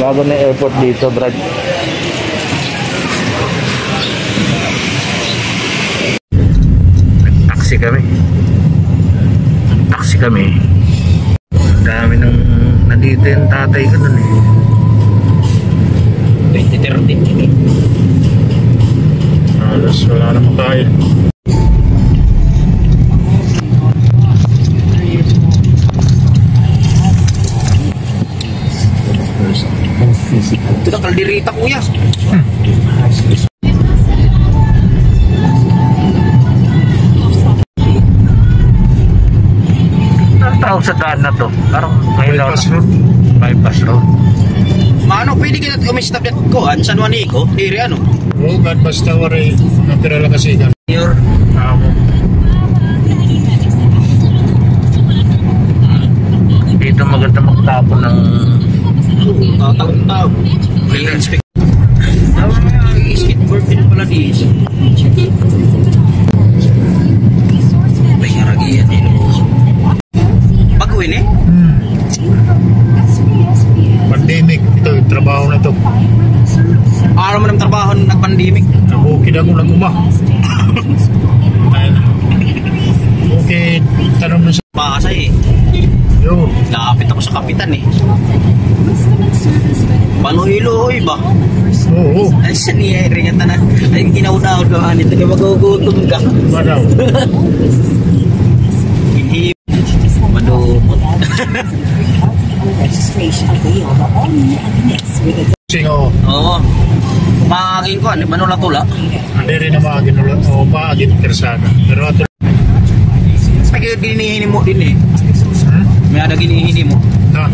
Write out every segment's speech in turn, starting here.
Bago na airport dito, Brad. Taxi kami. Dami nang nandito yung tatay ko nun eh. 2013 eh. Alas wala na makaya. Ito na kalderita, kuya. Tawag sa daan na to. Parang Bypass road. Bypass road. Mano, pwede kita umistap na kuhan, San Juanico, diri ano? Oo, kahit basta wari, natira lang kasi ka. Your dito maganda magtapon ng tao. I-inspect. Skateboard din pala di. May haragian din. Pag-uwin eh? Pandemic, ito yung trabaho na ito. Araw mo ng trabaho nag-pandemic. Bukid ako nag-uma. Bukid, tanong na sa Pasay eh. yun. Nakapit ako sa kapitan eh. Panuhilo ba? Oo. Ay siya niya, ringan na. Ay kinaunahod ka man ito. Magugutom ka. Ba daw? Hindi. Madumot. Singo, Oo. Maagin ko, Manula Tula. hindi rin na maagin ulit. Oo, maagin tersana. Pero ito, Ay ginihini mo din eh. May ada ginihini mo. na,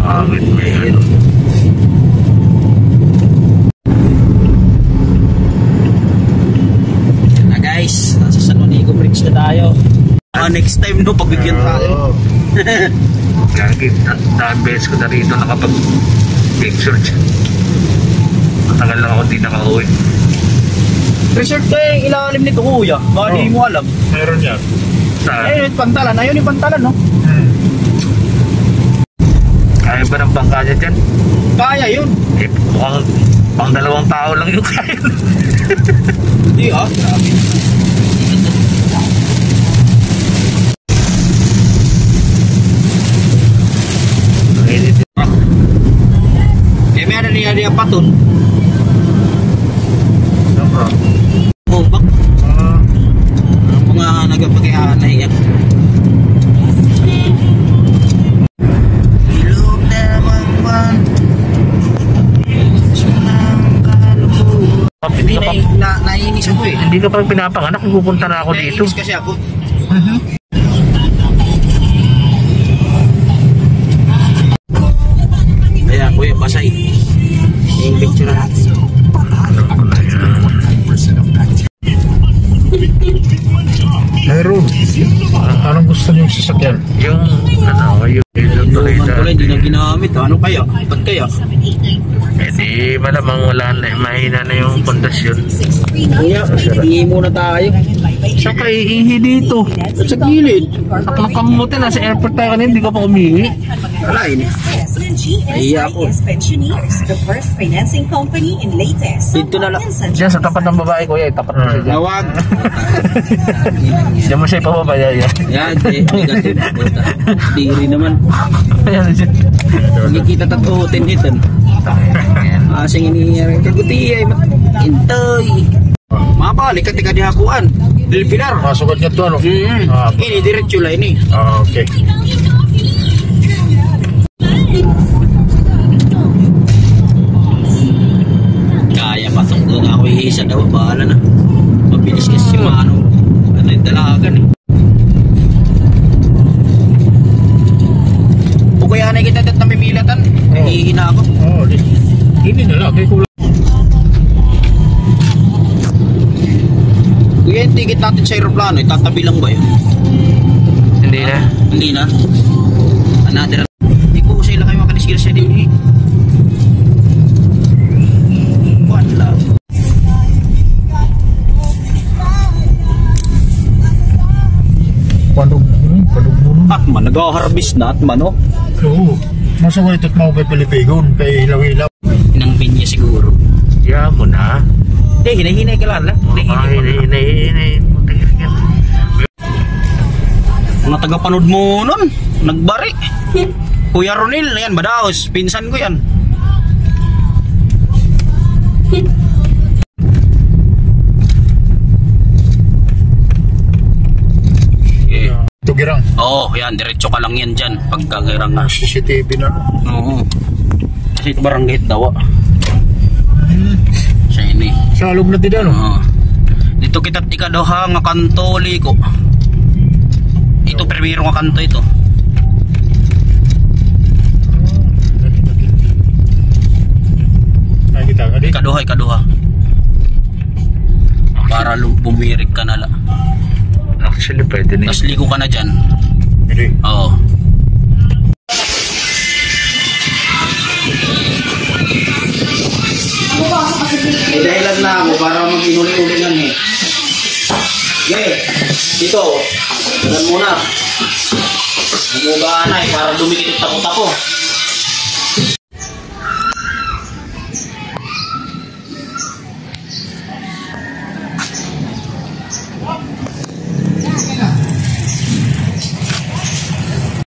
agad na yan. Na guys, nasa San Juanico Bridge na tayo. Next time no, pagbigyan tayo. Gagit, dahil beses ko na rito nakapag-picture dyan. Matagal lang ako di nakauwi. Resort ko yung ilalim nito kuya. Baka di mo alam. meron yan. Saan? Ayun yung pantalan. Ayun yung pantalan no. Kaya ba ng bangka niya dyan? Kaya yun. Eh, mukhang pang 2 tao lang yung kaya. Hindi ah. Grabe. Eh may ada niya patun. Oh, bak. Mga nagpagayaan na iyan. Ilog naman man. Sunang kalukuhan. Hindi naiinis ako eh. Hindi ka pa pinapanganak, pupunta na ako dito. Naiinis kasi ako. Kaya kuya, Pasay. Yung picture natin. Meron. Anong gusto niyo yung sasakyan? Yung, yung tuloy Luman na. pala, hindi na ginamit. Ano kaya? Ba't kaya? Eh di malamang wala na, mahina na yung pundasyon. Kuya, hingi muna tayo. Saka iihi dito. Sa gilid. Taklang kamuti, nasa airport tayo kanina, hindi ka pa umihi. Wala yun eh. Iya ako. The first financing company in latest. Dito na lang. Diyan sa tapat ng babae ko, tapat mo siya dyan. Nawag. Diyan mo siya ipababaya yan. Yan, negative. Diri naman. Ayan siya. Nakikita tatutin dito. Asing iniyari. Kaguti ay intoy. Mabalik ka tika dihakuan. Del Pilar. Masukat niya ito, ano? Ini diretso lang ini. Okay. Kaya pa itong doon ako ihisa daw. Bahala na. Mabilis kasi si Mano. Ano yung dalagan eh. O kaya na kita tat na mimilatan. Nahihina ako. Oo, hindi na lang. Kaya kulang. Kuya, yung ticket natin sa aeroplano, itatabi lang ba yun? Hindi na. Hindi na. Another. Hindi ko sila kayo makaliskil siya din eh. Wala. Paano Panugmon. At man, nag-harvest na at mano. Oo. Masaway ito't mau kay Pilipigon, kay ilaw-ilaw. Inang binya siguro. Ya mo na. Hinay-hinay ka lang. Hinay. Mga taga-panood mo nun, nagbari. Kuya Ronil, yan, Badaos, pinsan ko yan. Ito girang. Oo, yan, diretso ka lang yan dyan, pagkagirang nga. CCTV na. Oo. Kasi ito barangay daw. Siya ini. Sa alog na tida, no? Oo. Dito kita ikaduha nga kanto liko. Ito primero nga kanto ito. Ay, kita ka din. Ikaduha. Para bumirik ka na la. Actually, pwede na. Tapos liko ka na dyan. Hindi. Oo. May dahilan na ako para mag-inuli-uli lang eh. Okay, dito. Ganun muna. Namugaan na eh para dumikit tapo-tapo.